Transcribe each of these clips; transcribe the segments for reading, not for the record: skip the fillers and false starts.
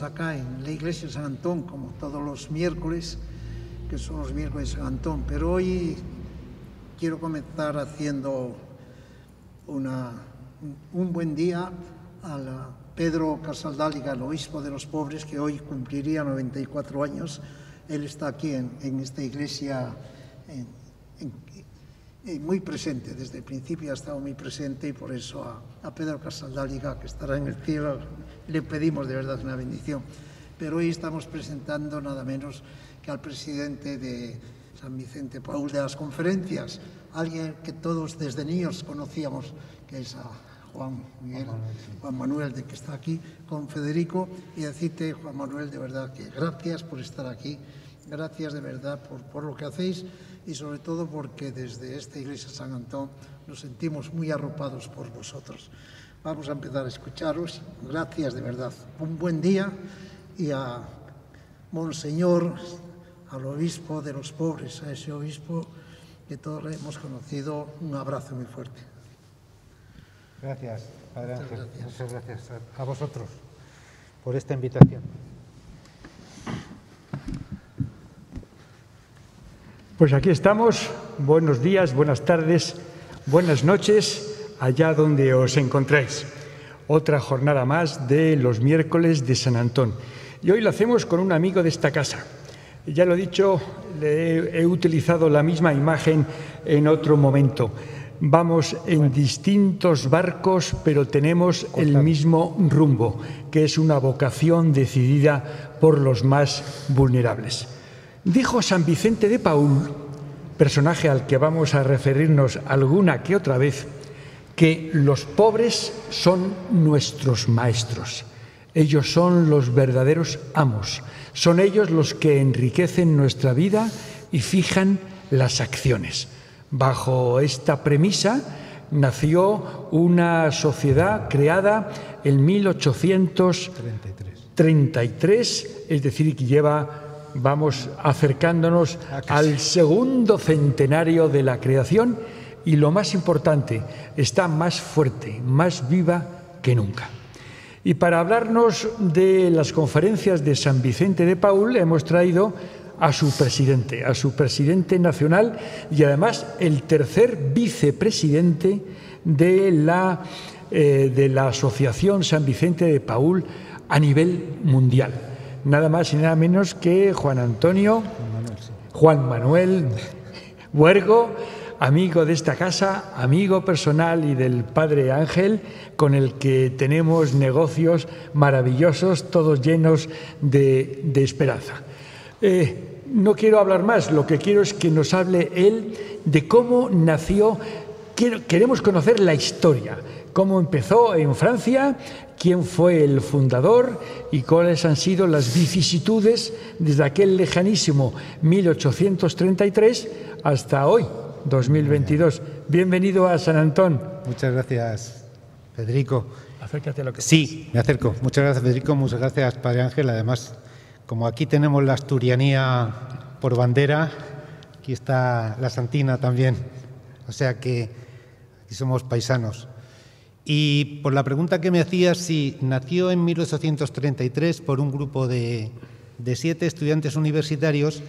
estamos acá en la iglesia de San Antón, como todos los miércoles, que son los miércoles de San Antón, pero hoy quiero comenzar haciendo un buen día a Pedro Casaldáliga, el obispo de los pobres, que hoy cumpliría 94 años. Él está aquí en esta iglesia muy presente, desde el principio ha estado muy presente, y por eso a Pedro Casaldáliga, que estará en el cielo, le pedimos de verdad una bendición. Pero hoy estamos presentando nada menos que al presidente de San Vicente de Paúl de las conferencias, alguien que todos desde niños conocíamos, que es a Juan Manuel, de que está aquí con Federico, y decirte, Juan Manuel, de verdad que gracias por estar aquí, gracias de verdad por lo que hacéis, y sobre todo porque desde esta iglesia de San Antón nos sentimos muy arropados por vosotros. Vamos a empezar a escucharos. Gracias de verdad. Un buen día, y a Monseñor, al obispo de los pobres, a ese obispo que todos le hemos conocido, un abrazo muy fuerte. Gracias, Padre Ángel. Muchas gracias a vosotros por esta invitación. Pues aquí estamos. Buenos días, buenas tardes, buenas noches, allá donde os encontráis. Otra jornada más de los miércoles de San Antón. Y hoy lo hacemos con un amigo de esta casa. Ya lo he dicho, he utilizado la misma imagen en otro momento. Vamos en distintos barcos, pero tenemos el mismo rumbo, que es una vocación decidida por los más vulnerables. Dijo San Vicente de Paúl, personaje al que vamos a referirnos alguna que otra vez, que los pobres son nuestros maestros. Ellos son los verdaderos amos. Son ellos los que enriquecen nuestra vida y fijan las acciones. Bajo esta premisa nació una sociedad creada en 1833, es decir, que vamos acercándonos al segundo centenario de la creación, y lo más importante, está más fuerte, más viva que nunca. Y para hablarnos de las conferencias de San Vicente de Paúl hemos traído a su presidente nacional, y además el tercer vicepresidente de la Asociación San Vicente de Paúl a nivel mundial. Nada más y nada menos que Juan Manuel Buergo, amigo de esta casa, amigo personal y del Padre Ángel, con el que tenemos negocios maravillosos, todos llenos de esperanza. No quiero hablar más, lo que quiero es que nos hable él de cómo nació. Queremos conocer la historia, cómo empezó en Francia, quién fue el fundador y cuáles han sido las vicisitudes desde aquel lejanísimo 1833 hasta hoy, 2022. Bienvenido a San Antón. Muchas gracias, Federico. Acércate a lo que Sí, me acerco. Muchas gracias, Federico. Muchas gracias, Padre Ángel. Además, como aquí tenemos la asturianía por bandera, aquí está la santina también. O sea que aquí somos paisanos. Y por la pregunta que me hacías, si nació en 1833 por un grupo de 7 estudiantes universitarios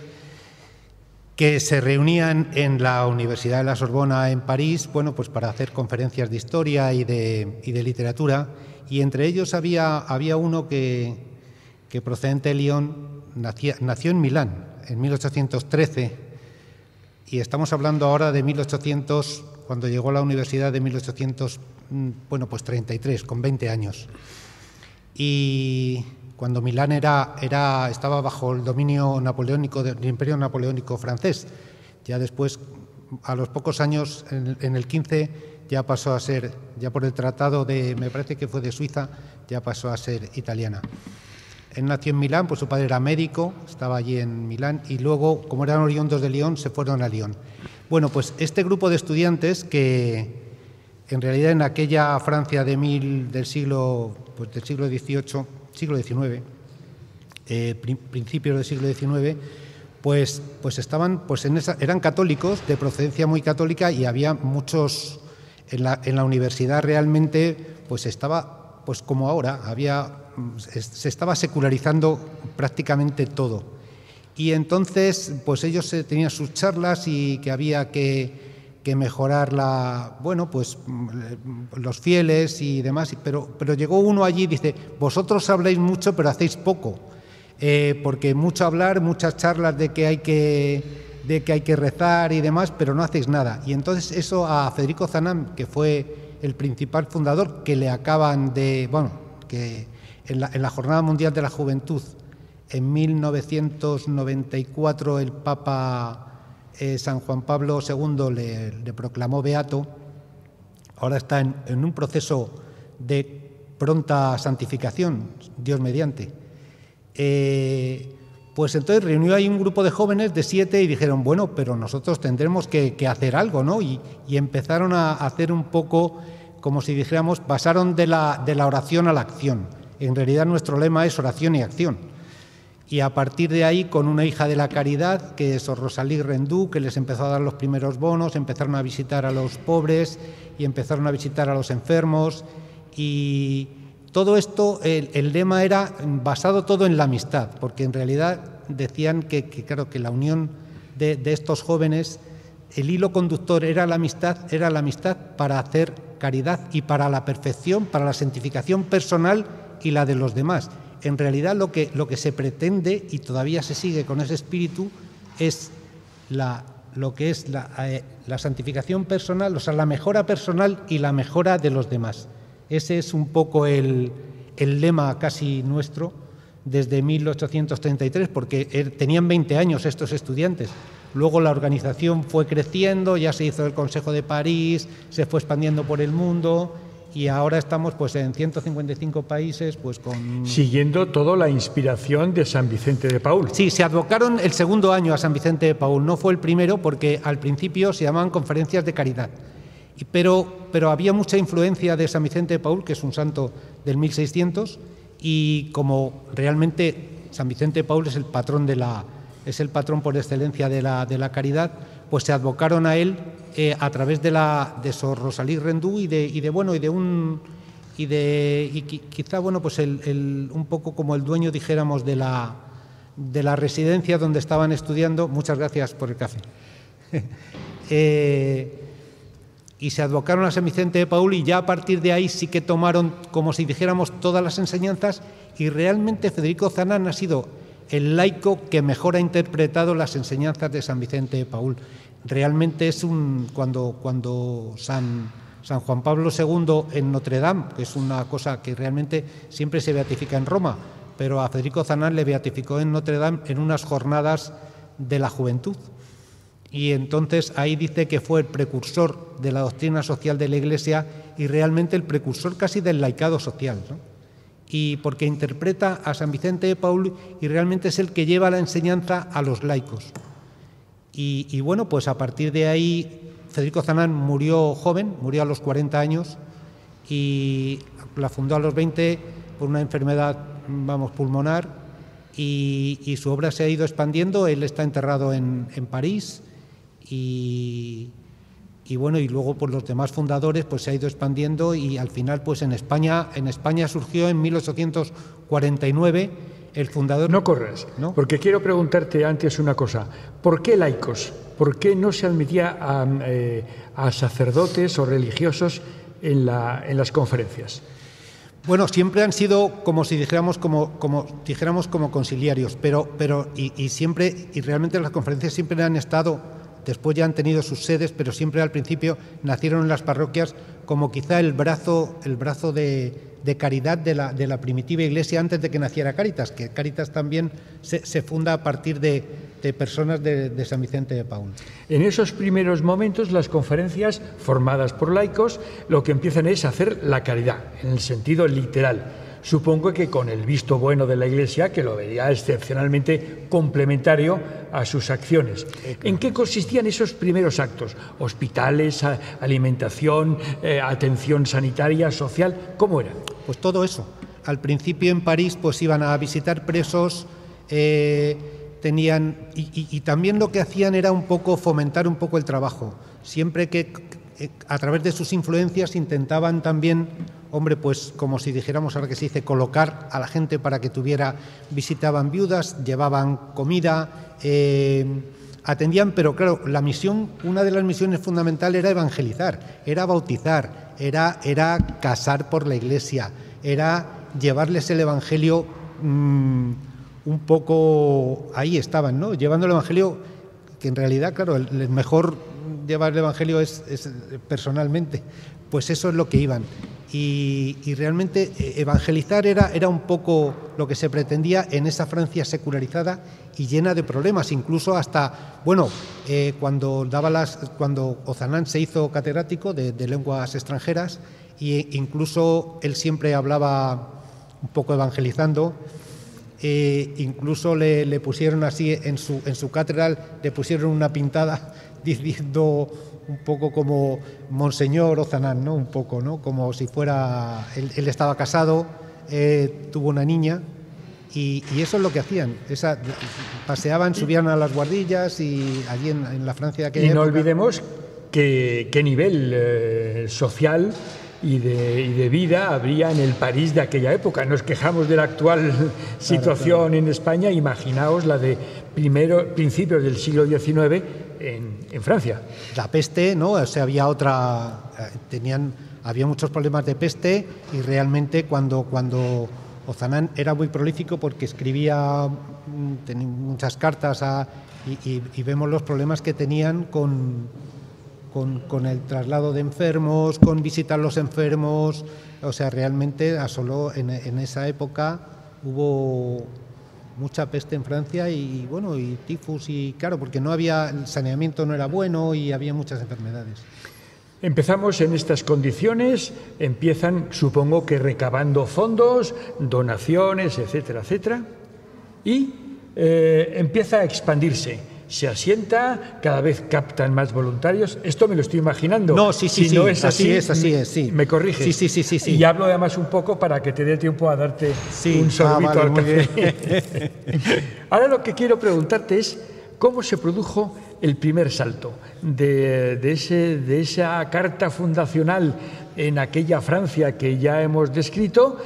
que se reunían en la Universidad de la Sorbona en París, bueno, pues para hacer conferencias de historia y de literatura, y entre ellos había uno que procedente de Lyon, nació en Milán en 1813, y estamos hablando ahora de 1800, cuando llegó a la universidad de 1833, con 20 años. Y cuando Milán estaba bajo el dominio napoleónico del Imperio Napoleónico francés. Ya después, a los pocos años, en el 15, ya pasó a ser, ya por el tratado me parece que fue de Suiza, ya pasó a ser italiana. Él nació en Milán, pues su padre era médico, estaba allí en Milán, y luego, como eran oriundos de Lyon, se fueron a Lyon. Bueno, pues este grupo de estudiantes que en realidad en aquella Francia del siglo XVIII, siglo XIX, principios del siglo XIX, pues estaban, eran católicos, de procedencia muy católica, y había muchos en la universidad realmente, pues estaba, pues como ahora, había se estaba secularizando prácticamente todo. Y entonces, pues ellos tenían sus charlas y que había que mejorar los fieles y demás, pero llegó uno allí y dice: vosotros habláis mucho pero hacéis poco, porque mucho hablar, muchas charlas de que hay que rezar y demás, pero no hacéis nada. Y entonces eso a Federico Zanán, que fue el principal fundador, que le acaban de, que en la Jornada Mundial de la Juventud en 1994 el Papa San Juan Pablo II le proclamó beato. Ahora está en un proceso de pronta santificación, Dios mediante. Pues entonces reunió ahí un grupo de jóvenes de 7 y dijeron: bueno, pero nosotros tendremos que hacer algo, ¿no? Y empezaron a hacer un poco, como si dijéramos, pasaron de la oración a la acción. En realidad nuestro lema es oración y acción. Y a partir de ahí, con una hija de la caridad, que es Rosalí Rendú, que les empezó a dar los primeros bonos, empezaron a visitar a los pobres y empezaron a visitar a los enfermos. Y todo esto, el lema era basado todo en la amistad, porque en realidad decían que la unión de estos jóvenes, el hilo conductor era la amistad para hacer caridad y para la perfección, para la santificación personal y la de los demás. En realidad lo que se pretende, y todavía se sigue con ese espíritu, es la santificación personal, o sea, la mejora personal y la mejora de los demás. Ese es un poco el lema casi nuestro desde 1833, porque tenían 20 años estos estudiantes. Luego la organización fue creciendo, ya se hizo el Consejo de París, se fue expandiendo por el mundo. Y ahora estamos pues en 155 países pues con... Siguiendo toda la inspiración de San Vicente de Paúl. Sí, se advocaron el segundo año a San Vicente de Paúl, no fue el primero, porque al principio se llamaban conferencias de caridad. Pero había mucha influencia de San Vicente de Paúl, que es un santo del 1600, y como realmente San Vicente de Paúl es el patrón por excelencia de la caridad, pues se advocaron a él a través de Sor Rosalí Rendú quizá pues un poco como el dueño, dijéramos, de la residencia donde estaban estudiando. Muchas gracias por el café. Y se advocaron a San Vicente de Paúl, y ya a partir de ahí sí que tomaron, como si dijéramos, todas las enseñanzas, y realmente Federico Zanán ha sido el laico que mejor ha interpretado las enseñanzas de San Vicente de Paúl. Realmente es cuando San Juan Pablo II en Notre Dame, que es una cosa que realmente siempre se beatifica en Roma, pero a Federico Zanán le beatificó en Notre Dame en unas jornadas de la juventud. Y entonces ahí dice que fue el precursor de la doctrina social de la Iglesia y realmente el precursor casi del laicado social, ¿no? Y porque interpreta a San Vicente de Paúl y realmente es el que lleva la enseñanza a los laicos. Y bueno, pues a partir de ahí Federico Zanán murió joven, murió a los 40 años y la fundó a los 20 por una enfermedad, pulmonar, y su obra se ha ido expandiendo. Él está enterrado en París y bueno, y luego por los demás fundadores pues se ha ido expandiendo, y al final pues en España surgió en 1849 el fundador... No corras, ¿no? Porque quiero preguntarte antes una cosa. ¿Por qué laicos? ¿Por qué no se admitía a sacerdotes o religiosos en las conferencias? Bueno, siempre han sido, como si dijéramos, como conciliarios, pero realmente las conferencias siempre han estado, después ya han tenido sus sedes, pero siempre al principio nacieron en las parroquias como quizá el brazo de caridad de la primitiva Iglesia antes de que naciera Cáritas, que Cáritas también se funda a partir de personas de San Vicente de Paúl. En esos primeros momentos, las conferencias formadas por laicos lo que empiezan es hacer la caridad, en el sentido literal. Supongo que con el visto bueno de la Iglesia, que lo vería excepcionalmente complementario a sus acciones. ¿En qué consistían esos primeros actos? ¿Hospitales, alimentación, atención sanitaria, social? ¿Cómo era? Pues todo eso. Al principio en París pues iban a visitar presos, tenían y también lo que hacían era un poco fomentar un poco el trabajo. Siempre que a través de sus influencias intentaban también hombre, pues como si dijéramos ahora que se dice, colocar a la gente para que visitaban viudas, llevaban comida, atendían, pero claro, la misión, una de las misiones fundamentales era evangelizar, era bautizar, era casar por la Iglesia, era llevarles el Evangelio un poco, ahí estaban, ¿no? Llevando el Evangelio, que en realidad, claro, el mejor llevar el Evangelio es personalmente, pues eso es lo que iban. Y realmente evangelizar era un poco lo que se pretendía en esa Francia secularizada y llena de problemas, incluso hasta, bueno, cuando Ozanam se hizo catedrático de lenguas extranjeras, e incluso él siempre hablaba un poco evangelizando, incluso le pusieron así en su cátedra, le pusieron una pintada diciendo un poco como Monseñor Ozanam, ¿no? Un poco, ¿no? Como si fuera... Él estaba casado, tuvo una niña y eso es lo que hacían. Paseaban, subían a las guardillas y allí en la Francia de aquella época... Y no olvidemos qué nivel social y de vida habría en el París de aquella época. Nos quejamos de la actual situación en España, imaginaos la de principios del siglo XIX en Francia. La peste, ¿no? O sea, había muchos problemas de peste y realmente cuando Ozanam era muy prolífico porque escribía, tenía muchas cartas y vemos los problemas que tenían con el traslado de enfermos, con visitar los enfermos. O sea, realmente asoló en esa época hubo mucha peste en Francia y bueno, y tifus, y claro, porque el saneamiento no era bueno y había muchas enfermedades. Empezamos en estas condiciones, empiezan, supongo que recabando fondos, donaciones, etcétera, etcétera, y empieza a expandirse. Se asienta, cada vez captan más voluntarios. Esto me lo estoy imaginando. No, sí, si no es así, sí. ¿Me corriges? Sí. Y hablo además un poco para que te dé tiempo a darte un sorbito al café. Ahora lo que quiero preguntarte es cómo se produjo el primer salto de esa carta fundacional en aquella Francia que ya hemos descrito.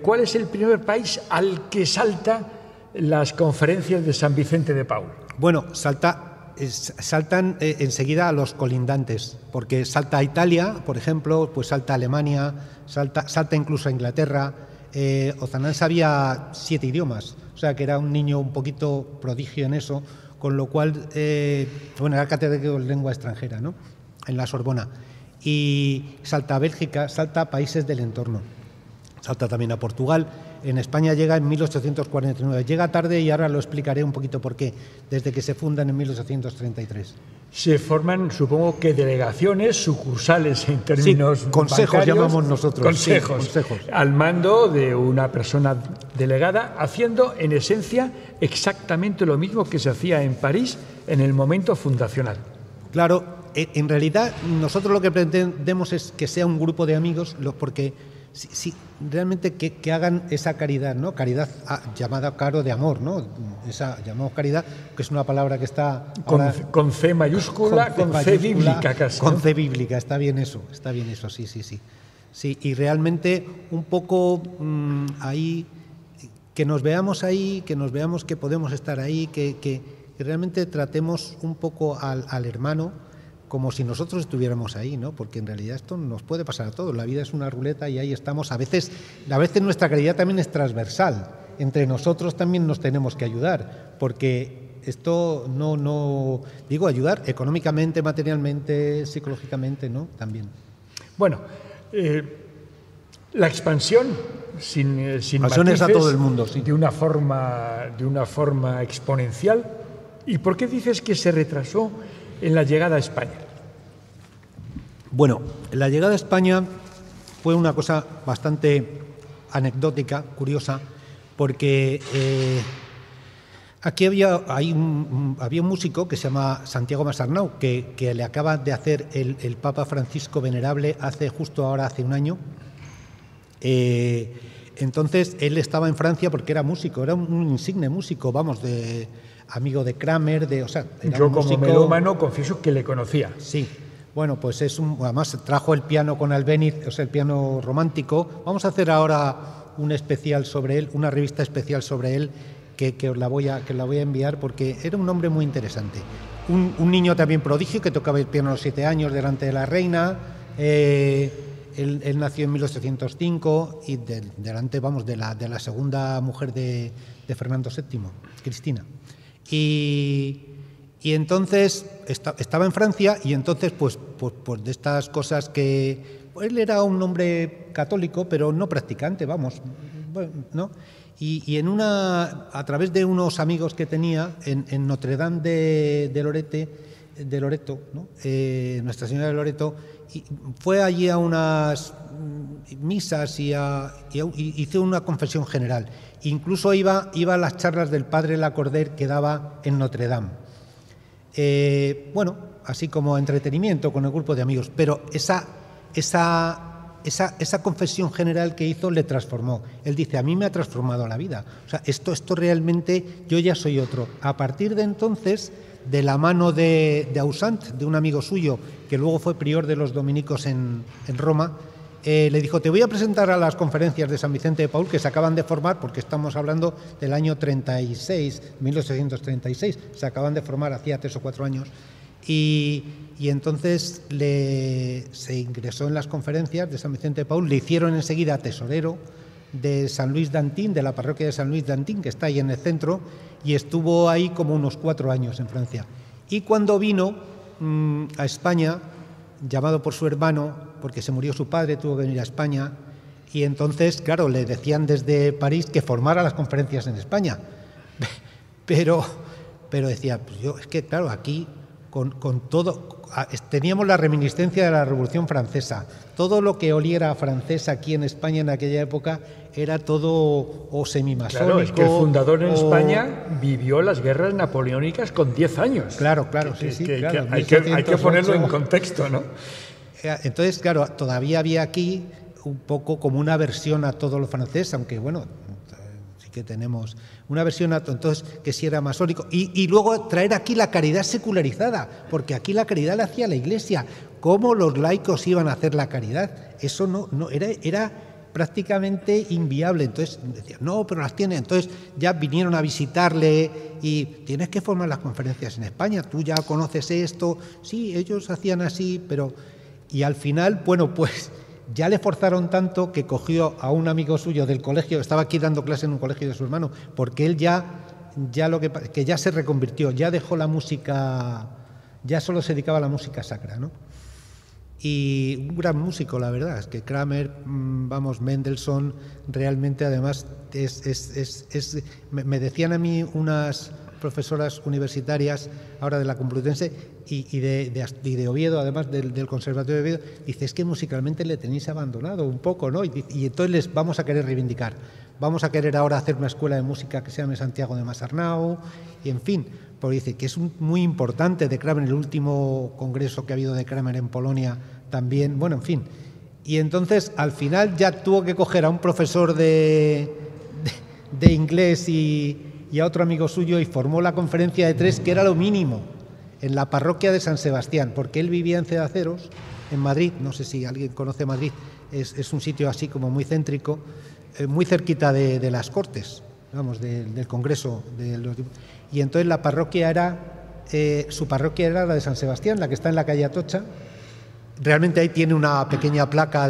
¿Cuál es el primer país al que saltan las conferencias de San Vicente de Paúl? Bueno, saltan enseguida a los colindantes, porque salta a Italia, por ejemplo, pues salta a Alemania, salta incluso a Inglaterra. Ozanam sabía 7 idiomas, o sea que era un niño un poquito prodigio en eso, con lo cual, era catedrático de lengua extranjera, ¿no? En la Sorbona. Y salta a Bélgica, salta a países del entorno, salta también a Portugal. En España llega en 1849. Llega tarde y ahora lo explicaré un poquito por qué, desde que se fundan en 1833. Se forman, supongo que delegaciones, sucursales en términos consejos bancarios, llamamos nosotros. Consejos, al mando de una persona delegada, haciendo en esencia exactamente lo mismo que se hacía en París en el momento fundacional. Claro, en realidad nosotros lo que pretendemos es que sea un grupo de amigos, porque sí, realmente que hagan esa caridad, ¿no? Caridad llamada caro de amor, ¿no? Esa llamamos caridad, que es una palabra que está ahora, con C mayúscula, con C bíblica casi. Con C bíblica, está bien eso, sí. Sí, y realmente un poco ahí, que nos veamos ahí, que nos veamos que podemos estar ahí, que realmente tratemos un poco al hermano como si nosotros estuviéramos ahí, ¿no? Porque en realidad esto nos puede pasar a todos. La vida es una ruleta y ahí estamos. A veces nuestra caridad también es transversal. Entre nosotros también nos tenemos que ayudar, porque esto no digo ayudar económicamente, materialmente, psicológicamente, ¿no? También. Bueno, la expansión sin matices, a todo el mundo, sí. de una forma exponencial. ¿Y por qué dices que se retrasó en la llegada a España? Bueno, la llegada a España fue una cosa bastante anecdótica, curiosa, porque aquí había un músico que se llama Santiago Masarnau, que le acaba de hacer el Papa Francisco Venerable hace un año. Entonces él estaba en Francia porque era músico, era un insigne músico, amigo de Kramer, yo como melómano confieso que le conocía. Sí, Bueno, pues además trajo el piano con Albéniz, o sea, el piano romántico. Vamos a hacer ahora un especial sobre él, una revista especial sobre él, que os la voy a enviar, porque era un hombre muy interesante. Un niño también prodigio que tocaba el piano a los 7 años delante de la reina. Él nació en 1805 y delante, vamos, de la segunda mujer de Fernando VII, Cristina. Y entonces estaba en Francia, y entonces pues de estas cosas que él era un hombre católico, pero no practicante, vamos, ¿no? Y a través de unos amigos que tenía en Notre Dame de Loreto, ¿no? Nuestra Señora de Loreto, y fue allí a unas misas y hizo una confesión general. Incluso iba a las charlas del padre Lacordaire que daba en Notre Dame. Bueno, así como entretenimiento con el grupo de amigos, pero esa confesión general que hizo le transformó. Él dice, a mí me ha transformado la vida. O sea, esto realmente, yo ya soy otro. A partir de entonces, de la mano de Ausant, de un amigo suyo, que luego fue prior de los dominicos en Roma, le dijo, te voy a presentar a las conferencias de San Vicente de Paúl, que se acaban de formar, porque estamos hablando del año 36, 1836, se acaban de formar hacía 3 o 4 años, y entonces se ingresó en las conferencias de San Vicente de Paúl, le hicieron enseguida tesorero de San Luis d'Antin, de la parroquia de San Luis d'Antin, que está ahí en el centro, y estuvo ahí como unos 4 años en Francia. Y cuando vino a España, llamado por su hermano, porque se murió su padre, tuvo que venir a España, y entonces, claro, le decían desde París que formara las conferencias en España. Pero decía, pues yo, es que claro, aquí con todo, teníamos la reminiscencia de la Revolución Francesa. Todo lo que oliera a francés aquí en España en aquella época era todo o semimasónico. Claro, es que el fundador en España vivió las guerras napoleónicas con 10 años. Claro, claro. Hay que ponerlo en contexto, ¿no? Entonces, claro, todavía había aquí un poco como una versión a todo lo francés, aunque bueno, sí que tenemos una versión a todo, entonces que sí era masónico. Y luego traer aquí la caridad secularizada, porque aquí la caridad la hacía la Iglesia. ¿Cómo los laicos iban a hacer la caridad? Eso no era prácticamente inviable. Entonces decían, no, pero las tiene. Entonces ya vinieron a visitarle y tienes que formar las conferencias en España, tú ya conoces esto. Sí, ellos hacían así, pero... Y al final, bueno, pues ya le forzaron tanto que cogió a un amigo suyo del colegio, estaba aquí dando clase en un colegio de su hermano, porque él ya se reconvirtió, ya dejó la música, ya solo se dedicaba a la música sacra, ¿no? Y un gran músico, la verdad, es que Kramer, vamos, Mendelssohn, realmente además me decían a mí unas profesoras universitarias ahora de la Complutense y de Oviedo, además del Conservatorio de Oviedo, dice, es que musicalmente le tenéis abandonado un poco, ¿no? Y entonces les vamos a querer reivindicar, vamos a querer ahora hacer una escuela de música que se llame Santiago de Masarnau, y en fin, porque dice que es muy importante de Kramer, el último congreso que ha habido de Kramer en Polonia también, bueno, en fin. Y entonces al final ya tuvo que coger a un profesor de inglés y a otro amigo suyo y formó la conferencia de 3, que era lo mínimo, en la parroquia de San Sebastián, porque él vivía en Cedaceros, en Madrid, no sé si alguien conoce Madrid, es un sitio así como muy céntrico, muy cerquita de las Cortes, vamos, del Congreso de los Diputados. Y entonces la parroquia su parroquia era la de San Sebastián, la que está en la calle Atocha. Realmente ahí tiene una pequeña placa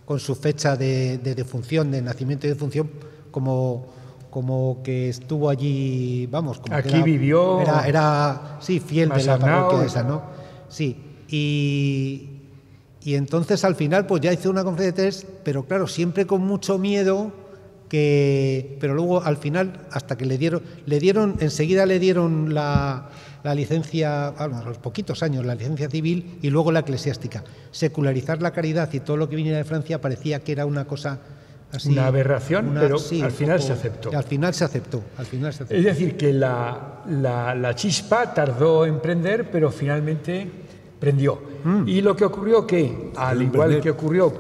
con su fecha de defunción, de nacimiento y defunción, como que estuvo allí, vamos, como aquí vivió, era sí, fiel de la parroquia esa, ¿no? Sí, y entonces al final pues ya hizo una conferencia de 3, pero claro, siempre con mucho miedo, pero luego al final, hasta que enseguida le dieron la licencia, a los poquitos años, la licencia civil y luego la eclesiástica. Secularizar la caridad y todo lo que viniera de Francia parecía que era una cosa así, una aberración, pero sí, al final se aceptó. Al final se aceptó. Es decir, que la chispa tardó en prender, pero finalmente prendió. Y lo que ocurrió al igual que ocurrió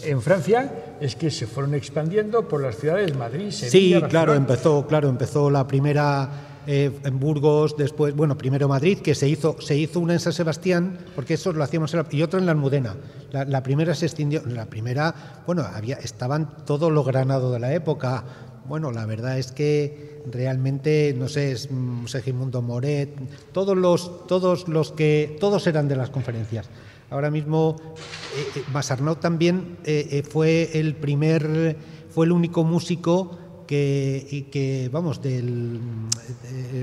en Francia, es que se fueron expandiendo por las ciudades Madrid, Sevilla, sí, Barcelona. Claro, empezó la primera en Burgos, después, bueno, primero Madrid, que se hizo una en San Sebastián, porque eso lo hacíamos, y otra en la Almudena. La primera se extindió, la primera, bueno, estaban todo lo granado de la época. Bueno, la verdad es que realmente, no sé, es Segismundo Moret, todos eran de las conferencias. Ahora mismo Masarnau también fue el único músico el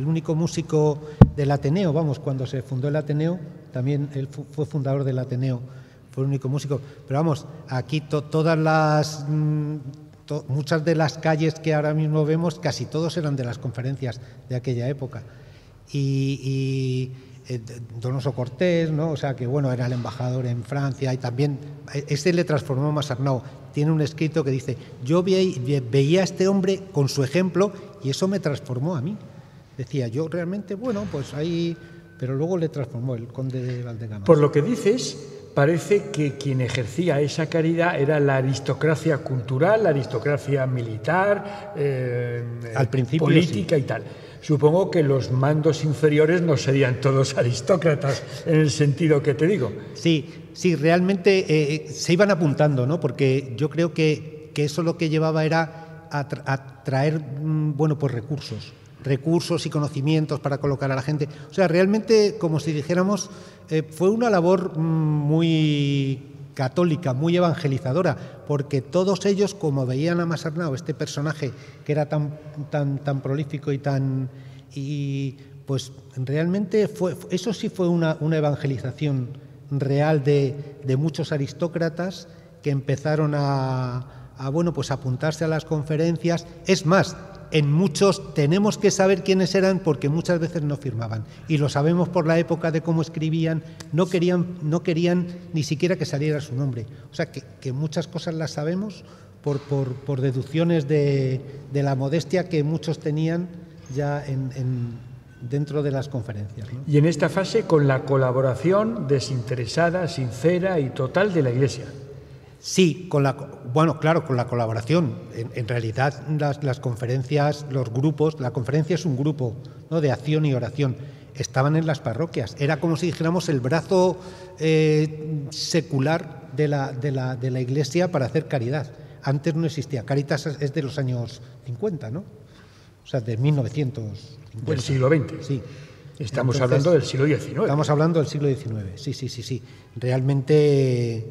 único músico del Ateneo, vamos, cuando se fundó el Ateneo, también él fue fundador del Ateneo, fue el único músico. Pero vamos, aquí muchas de las calles que ahora mismo vemos, casi todos eran de las conferencias de aquella época. Y Donoso Cortés, ¿no? O sea que bueno, era el embajador en Francia, y también le transformó Masarnau. Tiene un escrito que dice: yo veía a este hombre con su ejemplo y eso me transformó a mí. Decía yo realmente, bueno, pues ahí, pero luego le transformó el conde de Valdegamas. Por lo que dices, parece que quien ejercía esa caridad era la aristocracia cultural, la aristocracia militar, al principio, política, sí. Y tal. Supongo que los mandos inferiores no serían todos aristócratas en el sentido que te digo. Sí, realmente se iban apuntando, ¿no? Porque yo creo que eso lo que llevaba era a traer, bueno, pues recursos y conocimientos para colocar a la gente. O sea, realmente, como si dijéramos, fue una labor muy católica, muy evangelizadora, porque todos ellos, como veían a Masarnau, este personaje que era tan prolífico y pues realmente eso sí fue una evangelización real de muchos aristócratas que empezaron a apuntarse a las conferencias. Es más, en muchos tenemos que saber quiénes eran porque muchas veces no firmaban, y lo sabemos por la época de cómo escribían. No querían ni siquiera que saliera su nombre. O sea que muchas cosas las sabemos por deducciones de la modestia que muchos tenían ya dentro de las conferencias, ¿no? Y en esta fase con la colaboración desinteresada, sincera y total de la Iglesia. Sí, con la colaboración. En realidad las conferencias, los grupos, la conferencia es un grupo, ¿no?, de acción y oración. Estaban en las parroquias. Era como si dijéramos el brazo secular de la Iglesia para hacer caridad. Antes no existía. Caritas es de los años 50, ¿no? O sea, de 1950. Del siglo XX. Sí. Estamos hablando del siglo XIX. Estamos hablando del siglo XIX. Sí. Realmente...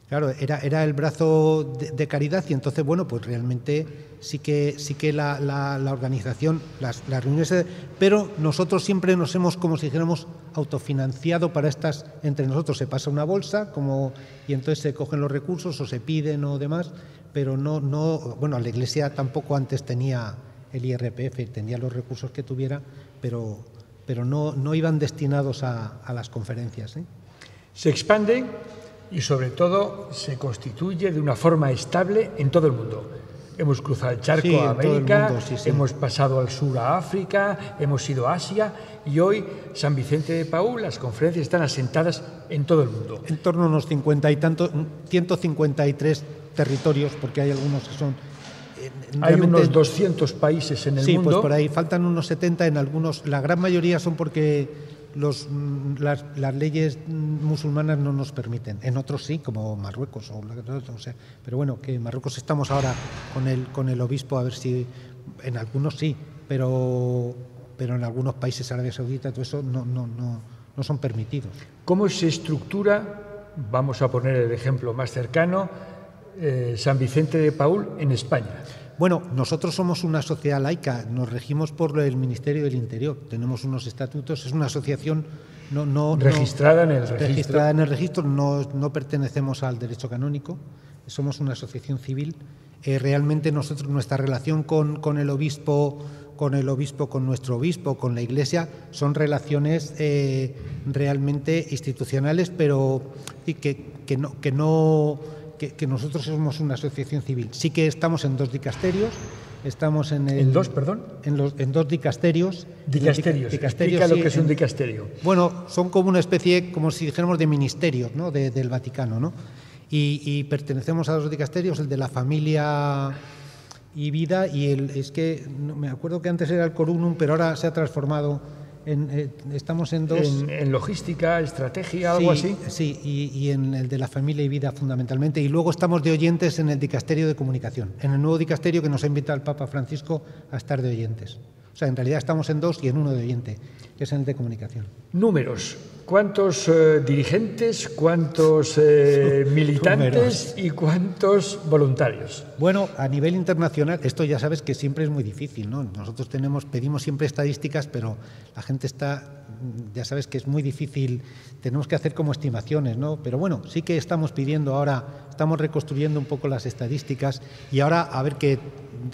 claro, era el brazo de caridad, y entonces, bueno, pues realmente sí que la organización, las reuniones, pero nosotros siempre nos hemos, como si dijéramos, autofinanciado para estas. Entre nosotros se pasa una bolsa, y entonces se cogen los recursos o se piden o demás, pero bueno, la Iglesia tampoco antes tenía el IRPF, tenía los recursos que tuviera, pero no iban destinados a las conferencias, ¿eh? Se expande y sobre todo se constituye de una forma estable en todo el mundo. Hemos cruzado el charco a América, hemos pasado al sur a África, hemos ido a Asia, y hoy San Vicente de Paúl, las conferencias están asentadas en todo el mundo. En torno a unos 50 y tantos, 153 territorios, porque hay algunos que son... Hay unos 200 países en el mundo. Sí, pues por ahí faltan unos 70 en algunos. La gran mayoría son porque las leyes musulmanas no nos permiten. En otros sí, como Marruecos o sea, pero bueno, que en Marruecos estamos ahora con el obispo, a ver si en algunos sí, pero en algunos países, Arabia Saudita, todo eso no son permitidos. ¿Cómo se estructura? Vamos a poner el ejemplo más cercano, San Vicente de Paúl en España. Bueno, nosotros somos una sociedad laica, nos regimos por el Ministerio del Interior, tenemos unos estatutos, es una asociación registrada en el registro. Registrada en el registro, no pertenecemos al derecho canónico, somos una asociación civil. Realmente nuestra relación con el obispo, con nuestro obispo, con la Iglesia, son relaciones realmente institucionales, pero que nosotros somos una asociación civil. Sí que estamos en 2 dicasterios, estamos ¿En dos, perdón? En 2 dicasterios. Dicasterios. Explica lo que es un dicasterio. Bueno, son como una especie, como si dijéramos, de ministerios, ¿no?, del Vaticano, ¿no? Y pertenecemos a 2 dicasterios, el de la familia y vida, y es que me acuerdo que antes era el Corunum, pero ahora se ha transformado estamos en dos. En logística, estrategia, algo así. Sí, y en el de la familia y vida fundamentalmente. Y luego estamos de oyentes en el dicasterio de comunicación, en el nuevo dicasterio que nos ha invitado el Papa Francisco a estar de oyentes. O sea, en realidad estamos en dos y en uno de oyente, que es en el de comunicación. Números. ¿Cuántos dirigentes, cuántos militantes y cuántos voluntarios? Bueno, a nivel internacional, esto ya sabes que siempre es muy difícil, ¿no? Nosotros pedimos siempre estadísticas, pero la gente ya sabes que es muy difícil, tenemos que hacer como estimaciones, ¿no? Pero bueno, sí que estamos pidiendo ahora, estamos reconstruyendo un poco las estadísticas y ahora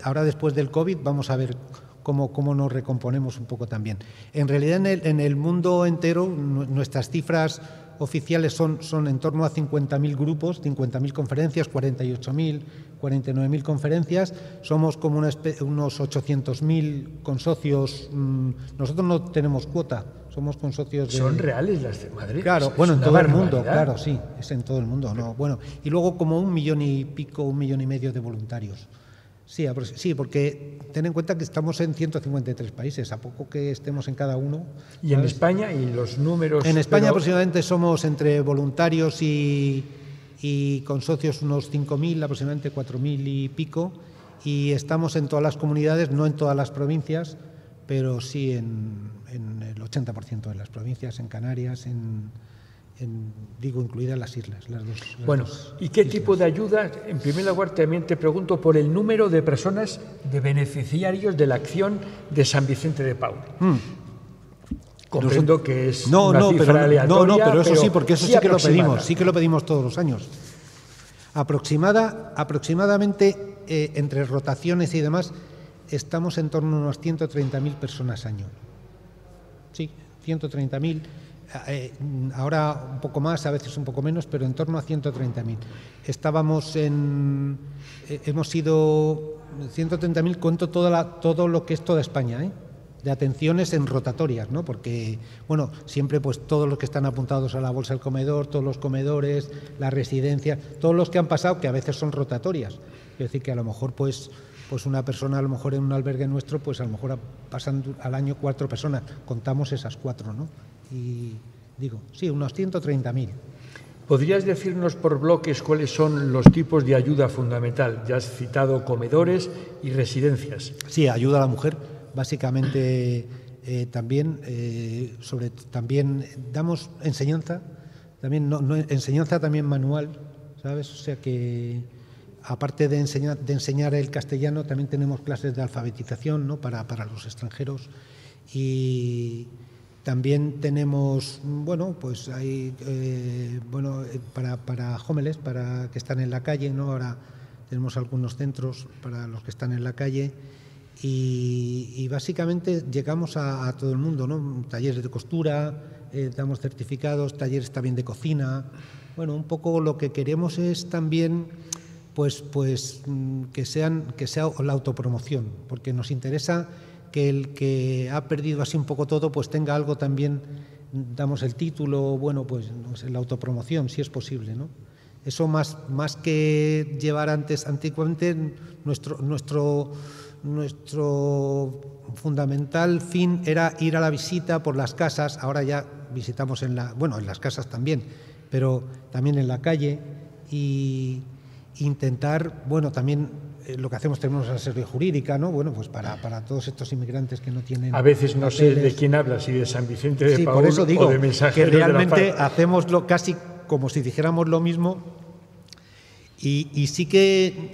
ahora después del COVID vamos a ver cómo nos recomponemos un poco también. En realidad, en el mundo entero, nuestras cifras oficiales son en torno a 50.000 grupos, 50.000 conferencias, 48.000, 49.000 conferencias. Somos como unos 800.000 consocios. Nosotros no tenemos cuota, somos consocios de... ¿Son reales las de Madrid? Claro, bueno, en todo el mundo, claro, sí, es en todo el mundo. ¿No? Bueno, y luego como 1,5 millones de voluntarios. Sí, porque ten en cuenta que estamos en 153 países, a poco que estemos en cada uno. ¿Y en España y los números? En España aproximadamente somos entre voluntarios y consocios unos 5.000, aproximadamente 4.000 y pico, y estamos en todas las comunidades, no en todas las provincias, pero sí en el 80% de las provincias, en Canarias, incluidas las islas. ¿Y qué tipo de ayuda? En primer lugar, también te pregunto por el número de personas, de beneficiarios de la acción de San Vicente de Paúl. Comprendo que es una cifra aleatoria. Pero eso sí, porque eso sí que lo pedimos todos los años. Aproximadamente, entre rotaciones y demás, estamos en torno a unos 130.000 personas año. Sí, 130.000. Ahora un poco más, a veces un poco menos, pero en torno a 130.000. Hemos sido 130.000, cuento todo lo que es toda España, de atenciones en rotatorias, ¿no? Porque, bueno, siempre pues todos los que están apuntados a la bolsa del comedor, todos los comedores, la residencia, todos los que han pasado, que a veces son rotatorias. Es decir, que a lo mejor pues una persona, a lo mejor en un albergue nuestro, pues a lo mejor pasan al año 4 personas, contamos esas 4, ¿no? Y digo, sí, unos 130.000. ¿Podrías decirnos por bloques cuáles son los tipos de ayuda fundamental? Ya has citado comedores y residencias. Sí, ayuda a la mujer, básicamente también damos enseñanza, enseñanza también manual, ¿sabes? O sea que aparte de enseñar el castellano, también tenemos clases de alfabetización, ¿no? para los extranjeros, y también tenemos, pues hay, para jóvenes, para que están en la calle, ¿no? Ahora tenemos algunos centros para los que están en la calle y básicamente llegamos a todo el mundo, ¿no? Talleres de costura, damos certificados, talleres también de cocina. Bueno, un poco lo que queremos es también pues que sea la autopromoción, porque nos interesa que el que ha perdido así un poco todo, pues tenga algo también, damos el título, pues la autopromoción, si es posible, ¿no? Eso más que llevar antiguamente, nuestro fundamental fin era ir a la visita por las casas, ahora ya visitamos en las casas también, pero también en la calle, y intentar, también lo que hacemos, tenemos asesoría jurídica, ¿no? Pues para todos estos inmigrantes que no tienen... A veces no sé de quién hablas, si de San Vicente de Paúl, por eso digo, o de Mensajeros que realmente de la Paz. hacemos casi como si dijéramos lo mismo, y sí que,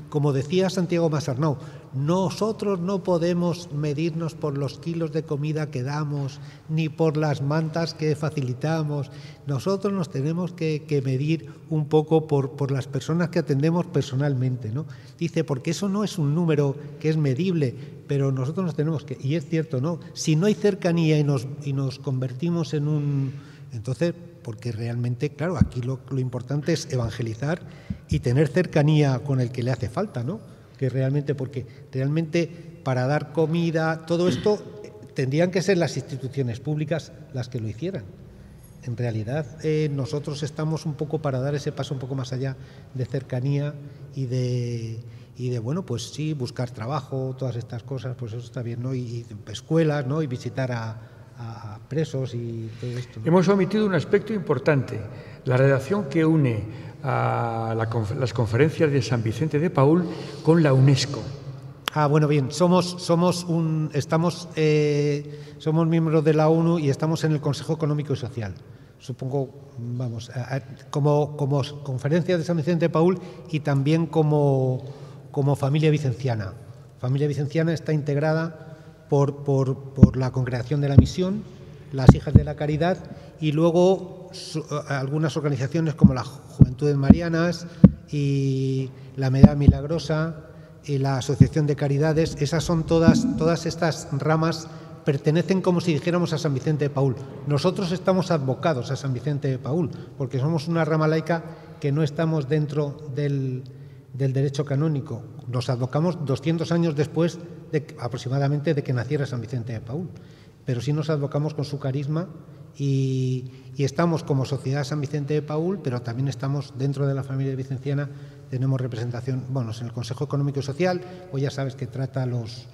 como decía Santiago Masarnau, nosotros no podemos medirnos por los kilos de comida que damos, ni por las mantas que facilitamos. Nosotros nos tenemos que medir un poco por las personas que atendemos personalmente, ¿no? Dice, porque eso no es un número que es medible, pero nosotros nos tenemos que... Y es cierto, ¿no? Si no hay cercanía y nos convertimos en un... Entonces, porque realmente, claro, aquí lo importante es evangelizar y tener cercanía con el que le hace falta, ¿no? Que realmente, porque realmente para dar comida, todo esto tendrían que ser las instituciones públicas las que lo hicieran. en realidad nosotros estamos un poco para dar ese paso un poco más allá de cercanía y de bueno, pues sí, buscar trabajo, todas estas cosas, pues eso está bien, ¿no? Y escuelas, ¿no? Y visitar a presos y todo esto, ¿no? Hemos omitido un aspecto importante, la relación que une a las conferencias de San Vicente de Paúl con la UNESCO. Bueno, bien, somos miembros de la ONU y estamos en el Consejo Económico y Social. Supongo, vamos, como conferencia de San Vicente de Paúl y también como familia vicenciana. Familia vicenciana está integrada por la Congregación de la Misión, las Hijas de la Caridad y luego algunas organizaciones como la Juventudes Marianas y la Medalla Milagrosa y la Asociación de Caridades. Esas son todas estas ramas pertenecen, como si dijéramos, a San Vicente de Paúl. Nosotros estamos advocados a San Vicente de Paúl porque somos una rama laica que no estamos dentro del derecho canónico. Nos advocamos 200 años después aproximadamente de que naciera San Vicente de Paúl, pero sí nos advocamos con su carisma y estamos como Sociedad San Vicente de Paúl, pero también estamos dentro de la familia vicenciana, tenemos representación, bueno, en el Consejo Económico y Social, pues ya sabes que trata los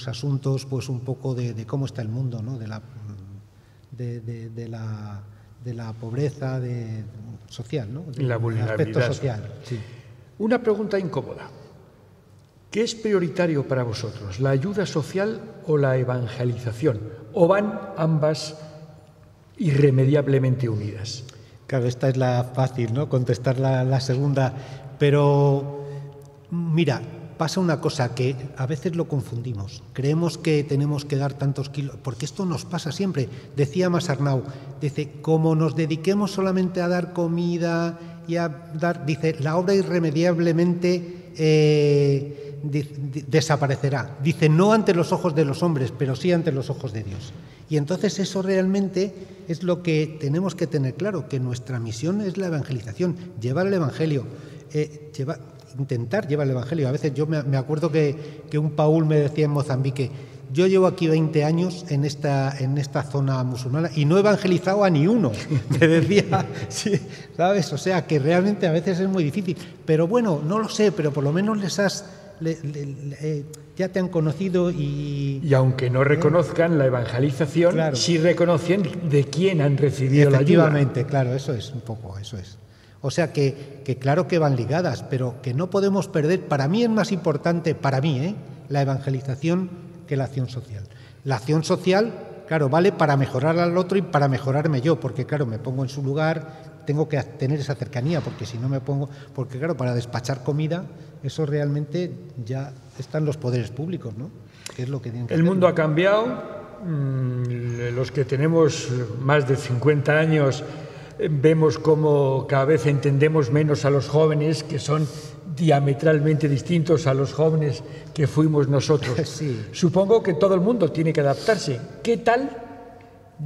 asuntos pues un poco de cómo está el mundo, ¿no? de la pobreza social, ¿no? La vulnerabilidad. Aspecto social, sí. Una pregunta incómoda. ¿Qué es prioritario para vosotros, la ayuda social o la evangelización? ¿O van ambas irremediablemente unidas? Claro, esta es la fácil, ¿no? Contestar la segunda. Pero, mira, pasa una cosa que a veces lo confundimos. Creemos que tenemos que dar tantos kilos, porque esto nos pasa siempre. Decía Masarnau, dice, como nos dediquemos solamente a dar comida y a dar, dice, la obra irremediablemente desaparecerá. Dice, no ante los ojos de los hombres, pero sí ante los ojos de Dios. Y entonces eso realmente es lo que tenemos que tener claro, que nuestra misión es la evangelización, llevar el Evangelio, intentar llevar el Evangelio. A veces yo me acuerdo que un Paúl me decía en Mozambique, yo llevo aquí 20 años en esta zona musulmana y no he evangelizado a ni uno. Me decía, sí, ¿sabes? O sea, que realmente a veces es muy difícil. Pero bueno, no lo sé, pero por lo menos ya te han conocido y... Y aunque no reconozcan la evangelización, claro, sí reconocen de quién han recibido la ayuda. Efectivamente, claro, eso es un poco, eso es. O sea que claro que van ligadas, pero que no podemos perder. Para mí es más importante, la evangelización que la acción social. La acción social, claro, vale para mejorar al otro y para mejorarme yo, porque claro, me pongo en su lugar, tengo que tener esa cercanía, porque si no me pongo... Porque claro, para despachar comida, eso realmente ya están los poderes públicos, ¿no? Que es lo que tienen que hacer. El mundo ha cambiado, los que tenemos más de 50 años vemos cómo cada vez entendemos menos a los jóvenes, que son diametralmente distintos a los jóvenes que fuimos nosotros. Sí. Supongo que todo el mundo tiene que adaptarse. ¿Qué tal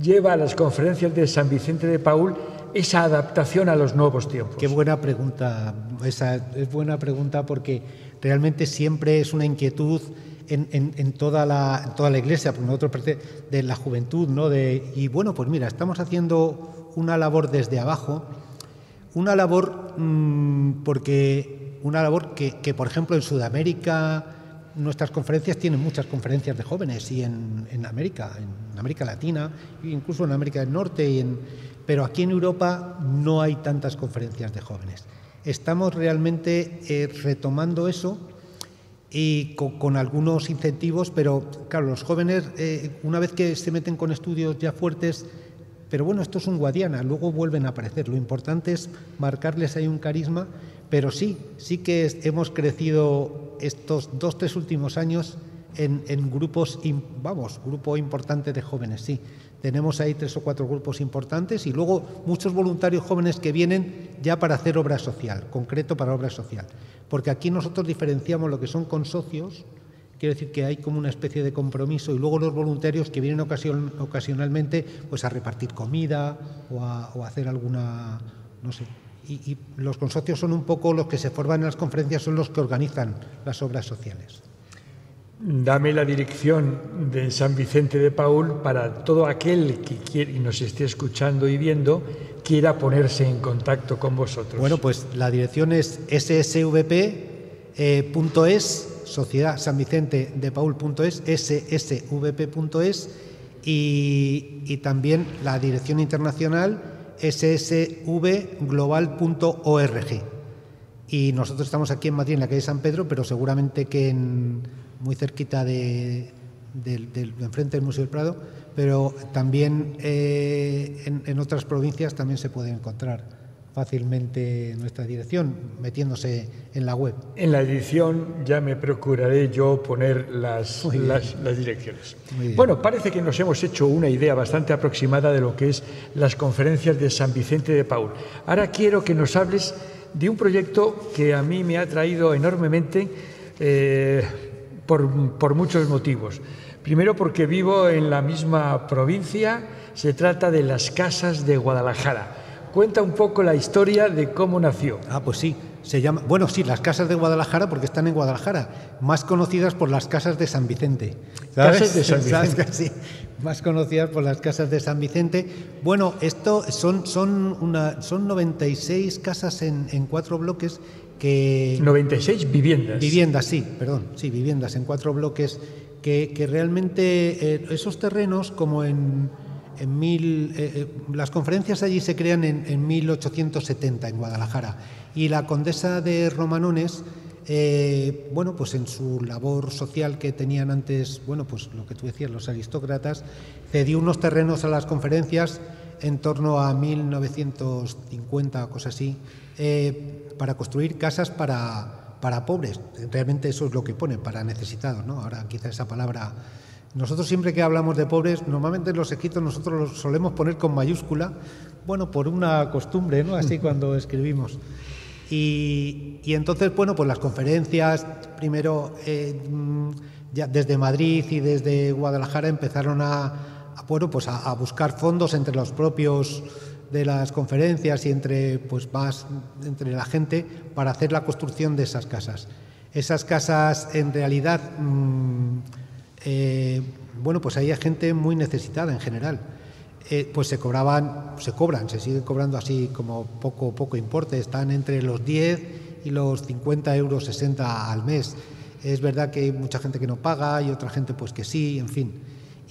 lleva a las conferencias de San Vicente de Paúl esa adaptación a los nuevos tiempos? Qué buena pregunta. Esa es buena pregunta porque realmente siempre es una inquietud en toda la Iglesia, por nosotros de la juventud, ¿no? Y bueno, pues mira, estamos haciendo una labor desde abajo, una labor que, por ejemplo, en Sudamérica nuestras conferencias tienen muchas conferencias de jóvenes y en América Latina, incluso en América del Norte, pero aquí en Europa no hay tantas conferencias de jóvenes. Estamos realmente retomando eso y con algunos incentivos, pero claro, los jóvenes una vez que se meten con estudios ya fuertes, pero bueno, esto es un Guadiana, luego vuelven a aparecer. Lo importante es marcarles ahí un carisma, pero sí que hemos crecido estos 2-3 últimos años en grupos, grupo importante de jóvenes, sí. Tenemos ahí 3 o 4 grupos importantes y luego muchos voluntarios jóvenes que vienen ya para hacer obra social, concreto para obra social. Porque aquí nosotros diferenciamos lo que son consocios, quiero decir que hay como una especie de compromiso, y luego los voluntarios que vienen ocasionalmente pues a repartir comida o a hacer alguna, no sé. Y los consocios son un poco los que se forman en las conferencias, son los que organizan las obras sociales. Dame la dirección de San Vicente de Paúl para todo aquel que quiere y nos esté escuchando y viendo, quiera ponerse en contacto con vosotros. Bueno, pues la dirección es ssvp.es, Sociedad San Vicente de Paúl.es, ssvp.es, y también la dirección internacional ssvglobal.org. Y nosotros estamos aquí en Madrid, en la calle San Pedro, pero seguramente que muy cerquita de enfrente del Museo del Prado, pero también en otras provincias también se puede encontrar fácilmente nuestra dirección, metiéndose en la web. En la edición ya me procuraré yo poner las direcciones. Bueno, parece que nos hemos hecho una idea bastante aproximada de lo que es las conferencias de San Vicente de Paúl. Ahora quiero que nos hables de un proyecto que a mí me ha atraído enormemente por muchos motivos. Primero, porque vivo en la misma provincia. Se trata de las Casas de Guadalajara. Cuenta un poco la historia de cómo nació. Pues sí, se llama, bueno, sí, las Casas de Guadalajara, porque están en Guadalajara, más conocidas por las Casas de San Vicente. ¿Sabes? Casas de San Vicente. Sí, más conocidas por las Casas de San Vicente. Bueno, esto son 96 casas en 4 bloques que... 96 viviendas. Viviendas, sí, perdón, sí, viviendas en 4 bloques que realmente esos terrenos, como las conferencias allí se crean en 1870 en Guadalajara, y la condesa de Romanones, bueno, pues en su labor social que tenían antes, bueno, pues lo que tú decías, los aristócratas, cedió unos terrenos a las conferencias en torno a 1950, cosas así, para construir casas para pobres. Realmente eso es lo que pone, para necesitados, ¿no? Ahora quizá esa palabra... Nosotros siempre que hablamos de pobres, normalmente en los escritos nosotros los solemos poner con mayúscula, bueno, por una costumbre, ¿no? Así cuando escribimos. Y entonces, bueno, pues las conferencias, primero ya desde Madrid y desde Guadalajara empezaron a buscar fondos entre los propios de las conferencias y entre la gente para hacer la construcción de esas casas. Esas casas, en realidad... bueno, pues había gente muy necesitada en general. Pues se siguen cobrando así como poco importe, están entre los 10 y los 50 euros, 60 al mes. Es verdad que hay mucha gente que no paga y otra gente pues que sí, en fin.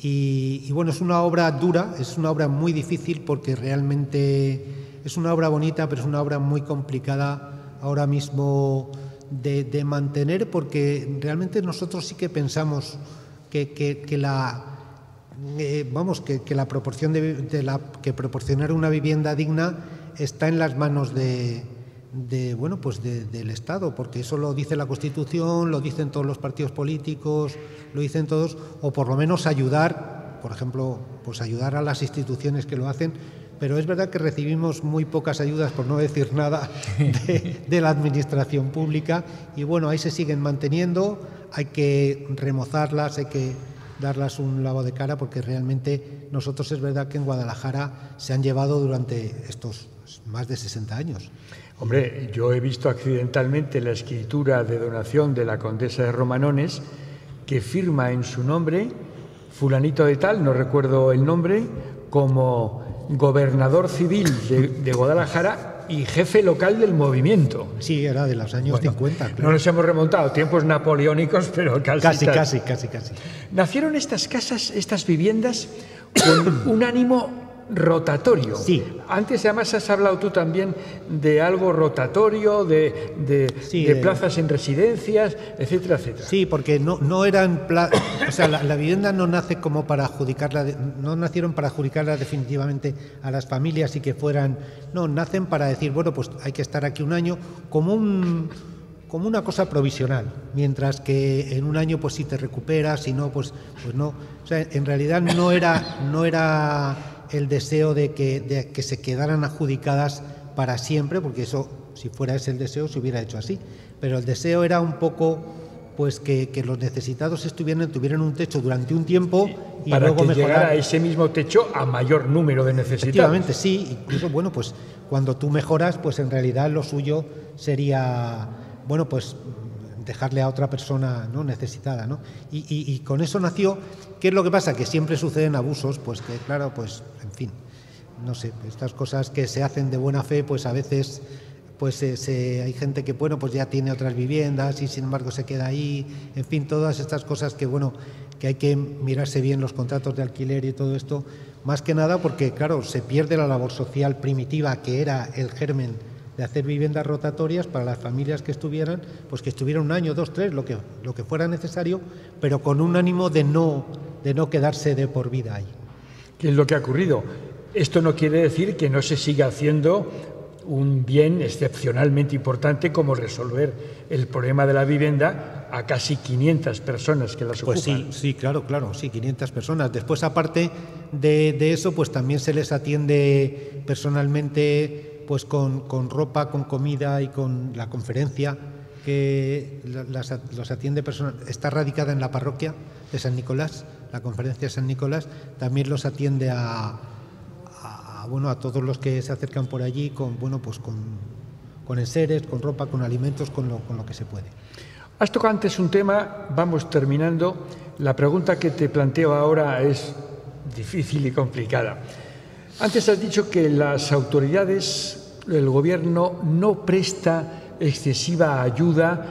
Y bueno, es una obra dura, es una obra muy difícil porque realmente es una obra bonita, pero es una obra muy complicada ahora mismo de mantener, porque realmente nosotros sí que pensamos que la proporción que proporcionar una vivienda digna está en las manos del Estado, porque eso lo dice la Constitución, lo dicen todos los partidos políticos, lo dicen todos, o por lo menos ayudar, por ejemplo, pues ayudar a las instituciones que lo hacen. Pero es verdad que recibimos muy pocas ayudas, por no decir nada, de la administración pública, y bueno, ahí se siguen manteniendo. Hay que remozarlas, hay que darlas un lavado de cara, porque realmente nosotros es verdad que en Guadalajara se han llevado durante estos más de 60 años. Hombre, yo he visto accidentalmente la escritura de donación de la condesa de Romanones, que firma en su nombre, fulanito de tal, no recuerdo el nombre, como gobernador civil de Guadalajara y jefe local del movimiento. Sí, era de los años 50. Claro. No nos hemos remontado, tiempos napoleónicos, pero casi. Nacieron estas casas, estas viviendas, con un ánimo rotatorio. Sí. Antes además has hablado tú también de algo rotatorio, de plazas en residencias, etcétera, etcétera. Sí, porque no eran... o sea, la vivienda no nace como para adjudicarla, no nacieron para adjudicarla definitivamente a las familias y que fueran... No, nacen para decir, bueno, pues hay que estar aquí un año como una cosa provisional, mientras que en un año pues si te recuperas, si no, pues no. O sea, en realidad no era el deseo de que se quedaran adjudicadas para siempre, porque eso, si fuera ese el deseo, se hubiera hecho así. Pero el deseo era un poco pues que los necesitados tuvieran un techo durante un tiempo y para luego que mejorar. Llegara a ese mismo techo a mayor número de necesitados. Efectivamente, sí. Incluso, bueno, pues cuando tú mejoras, pues en realidad lo suyo sería, bueno, pues dejarle a otra persona, ¿no?, necesitada, ¿no? Y con eso nació. ¿Qué es lo que pasa? Que siempre suceden abusos, pues que claro, pues en fin, no sé, estas cosas que se hacen de buena fe, pues a veces pues hay gente que, bueno, pues ya tiene otras viviendas y sin embargo se queda ahí, en fin, todas estas cosas que, bueno, que hay que mirarse bien los contratos de alquiler y todo esto, más que nada porque, claro, se pierde la labor social primitiva que era el germen de hacer viviendas rotatorias para las familias que estuvieran, pues que estuvieran 1 año, 2, 3, lo que fuera necesario, pero con un ánimo de no quedarse de por vida ahí. ¿Qué es lo que ha ocurrido? Esto no quiere decir que no se siga haciendo un bien excepcionalmente importante como resolver el problema de la vivienda a casi 500 personas que las ocupan. Pues sí, claro, sí, 500 personas. Después, aparte de eso, pues también se les atiende personalmente, pues con ropa, con comida y con la conferencia que los atiende personal. Está radicada en la parroquia de San Nicolás, la conferencia de San Nicolás, también los atiende a todos los que se acercan por allí con enseres, con ropa, con alimentos, con lo que se puede. Has tocado antes un tema, vamos terminando. La pregunta que te planteo ahora es difícil y complicada. Antes has dicho que las autoridades, el gobierno no presta excesiva ayuda,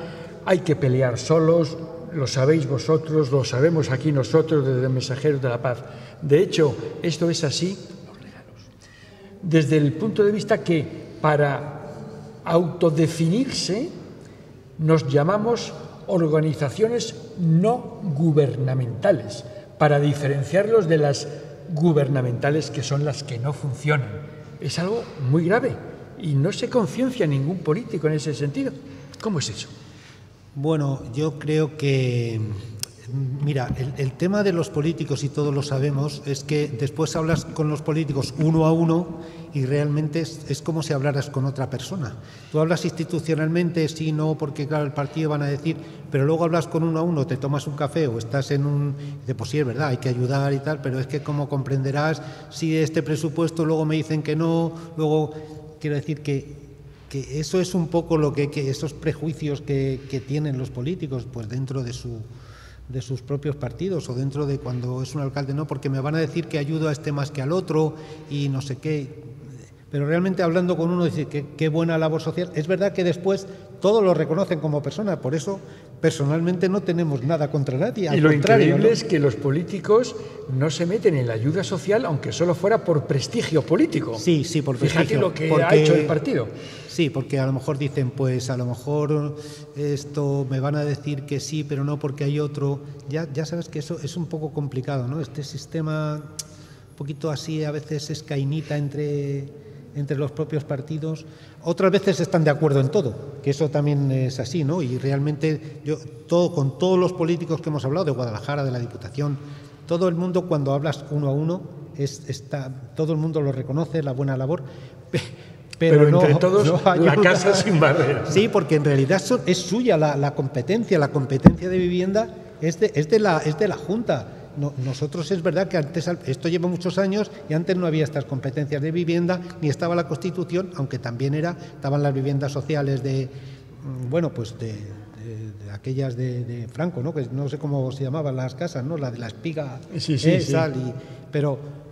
hay que pelear solos, lo sabéis vosotros, lo sabemos aquí nosotros desde Mensajeros de la Paz. De hecho, esto es así desde el punto de vista que para autodefinirse nos llamamos organizaciones no gubernamentales, para diferenciarlos de las gubernamentales, que son las que no funcionan. Es algo muy grave y no se conciencia ningún político en ese sentido. ¿Cómo es eso? Bueno, yo creo que, mira, el tema de los políticos, y todos lo sabemos, es que después hablas con los políticos uno a uno y realmente es como si hablaras con otra persona. Tú hablas institucionalmente, sí, no, porque claro, el partido van a decir, pero luego hablas con uno a uno, te tomas un café o estás en un... Pues sí, es verdad, hay que ayudar y tal, pero es que como comprenderás, si este presupuesto luego me dicen que no, luego quiero decir que eso es un poco lo que esos prejuicios que tienen los políticos, pues dentro de sus propios partidos o dentro de cuando es un alcalde, no, porque me van a decir que ayudo a este más que al otro y no sé qué. Pero realmente hablando con uno dice que qué buena labor social. Es verdad que después todos lo reconocen como persona, por eso personalmente no tenemos nada contra nadie. Y lo increíble es que los políticos no se meten en la ayuda social, aunque solo fuera por prestigio político. Sí, por prestigio. Fíjate lo que ha hecho el partido. Sí, porque a lo mejor dicen, pues a lo mejor esto me van a decir que sí, pero no porque hay otro. Ya sabes que eso es un poco complicado, ¿no? Este sistema un poquito así a veces es cainita entre los propios partidos. Otras veces están de acuerdo en todo, que eso también es así, ¿no? Y realmente con todos los políticos que hemos hablado, de Guadalajara, de la Diputación, todo el mundo cuando hablas uno a uno, todo el mundo lo reconoce, la buena labor, pero entre todos la casa sin barreras. Sí, porque en realidad es suya la competencia de vivienda es de la Junta. Nosotros es verdad que antes, esto lleva muchos años y antes no había estas competencias de vivienda, ni estaba la Constitución, aunque también estaban las viviendas sociales de aquellas de Franco, ¿no? Que no sé cómo se llamaban las casas, ¿no? La de la espiga, sí.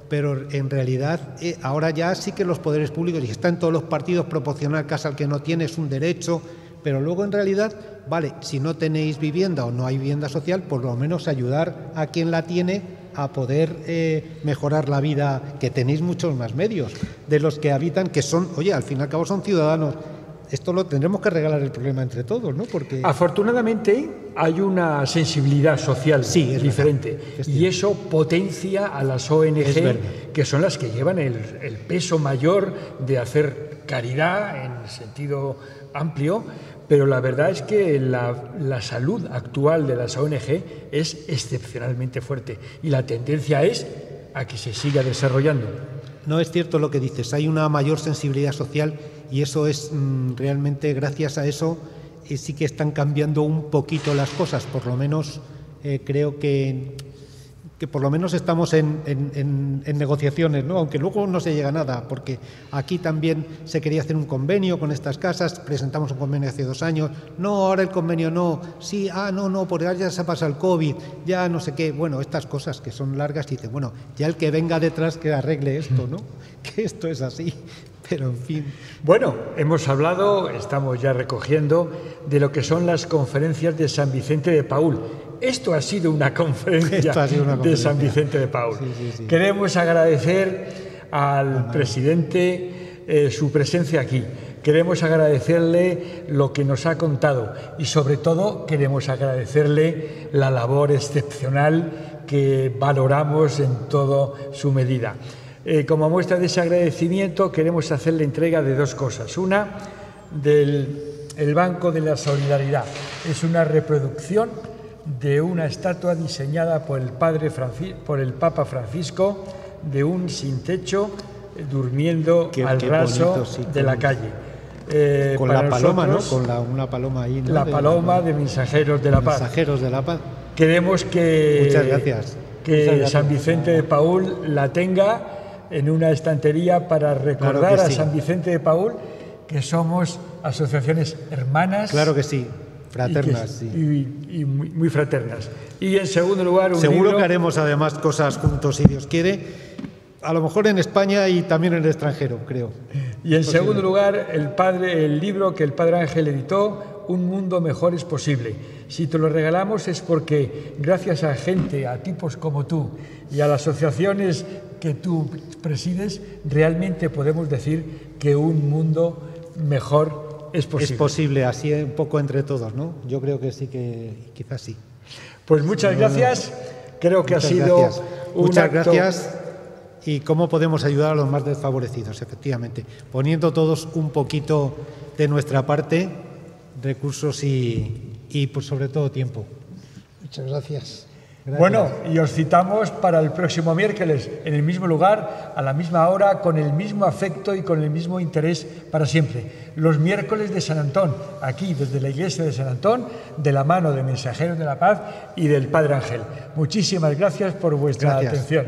Pero en realidad ahora ya sí que los poderes públicos, y está en todos los partidos, proporcionar casa al que no tiene es un derecho, pero luego en realidad, vale, si no tenéis vivienda o no hay vivienda social, por lo menos ayudar a quien la tiene a poder mejorar la vida, que tenéis muchos más medios de los que habitan, que son, oye, al fin y al cabo son ciudadanos. Esto lo tendremos que regalar el problema entre todos, ¿no? Porque afortunadamente hay una sensibilidad social diferente, y eso potencia a las ONG, que son las que llevan el peso mayor de hacer caridad en el sentido amplio, pero la verdad es que la salud actual de las ONG es excepcionalmente fuerte y la tendencia es a que se siga desarrollando. No es cierto lo que dices, hay una mayor sensibilidad social y eso es realmente gracias a eso sí que están cambiando un poquito las cosas, por lo menos creo que que por lo menos estamos en negociaciones, ¿no? Aunque luego no se llega a nada, porque aquí también se quería hacer un convenio con estas casas, presentamos un convenio hace 2 años, no, ahora el convenio no, sí, no, porque ahora ya se pasa el COVID, ya no sé qué, bueno, estas cosas que son largas y dicen, bueno, ya el que venga detrás que arregle esto, ¿no? Que esto es así, pero en fin. Bueno, hemos hablado, estamos ya recogiendo, de lo que son las conferencias de San Vicente de Paúl. Esto ha sido una conferencia de San Vicente de Paúl. Sí. Queremos agradecer al presidente su presencia aquí. Queremos agradecerle lo que nos ha contado y sobre todo queremos agradecerle la labor excepcional que valoramos en toda su medida. Como muestra de ese agradecimiento queremos hacerle entrega de 2 cosas. Una, del Banco de la Solidaridad. Es una reproducción de una estatua diseñada por el Papa Francisco de un sin techo durmiendo al raso bonito, sí, de la calle. Con la paloma, ¿no? Con una paloma ahí, ¿no? La paloma de Mensajeros de la Paz. Mensajeros de la Paz. Queremos que, muchas gracias. San Vicente de Paúl la tenga en una estantería para recordar a San Vicente de Paúl que somos asociaciones hermanas. Claro que sí. Fraternas, y muy fraternas. Y en segundo lugar, seguro que haremos además cosas juntos, si Dios quiere, a lo mejor en España y también en el extranjero, creo. Y en segundo lugar, el libro que el Padre Ángel editó, Un mundo mejor es posible. Si te lo regalamos es porque gracias a gente, a tipos como tú y a las asociaciones que tú presides, realmente podemos decir que un mundo mejor es posible, así un poco entre todos, ¿no? Yo creo que sí, que quizás sí. Pues muchas gracias. Creo que ha sido muchas gracias. Y cómo podemos ayudar a los más desfavorecidos, efectivamente, poniendo todos un poquito de nuestra parte, recursos y pues sobre todo tiempo. Muchas gracias. Gracias. Bueno, y os citamos para el próximo miércoles, en el mismo lugar, a la misma hora, con el mismo afecto y con el mismo interés para siempre. Los miércoles de San Antón, aquí desde la iglesia de San Antón, de la mano de Mensajeros de la Paz y del Padre Ángel. Muchísimas gracias por vuestra atención.